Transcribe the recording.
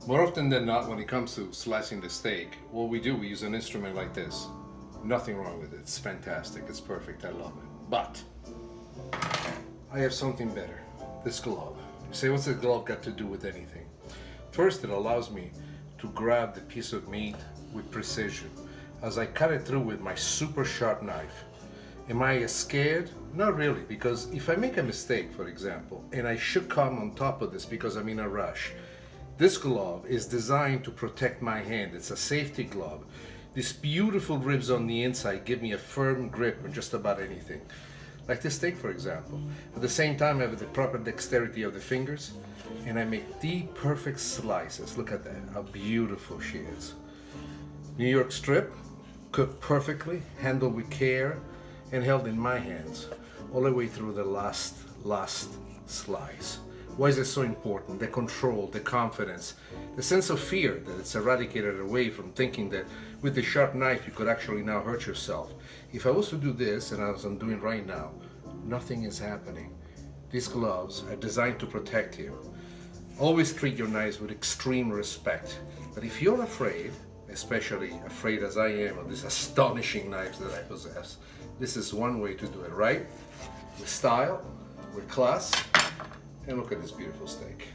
More often than not, when it comes to slicing the steak, what we do, we use an instrument like this. Nothing wrong with it. It's fantastic. It's perfect. I love it. But I have something better. This glove. You say, what's the glove got to do with anything? First, it allows me to grab the piece of meat with precision as I cut it through with my super sharp knife. Am I scared? Not really, because if I make a mistake, for example, and I should come on top of this because I'm in a rush, this glove is designed to protect my hand. It's a safety glove. These beautiful ribs on the inside give me a firm grip on just about anything. Like this steak, for example. At the same time, I have the proper dexterity of the fingers, and I make the perfect slices. Look at that, how beautiful she is. New York strip, cooked perfectly, handled with care, and held in my hands all the way through the last slice. Why is it so important? The control, the confidence, the sense of fear that it's eradicated away from thinking that with the sharp knife you could actually now hurt yourself. If I was to do this, and as I'm doing right now, nothing is happening. These gloves are designed to protect you. Always treat your knives with extreme respect. But if you're afraid, especially afraid as I am of these astonishing knives that I possess, this is one way to do it, right? With style, with class, and look at this beautiful steak.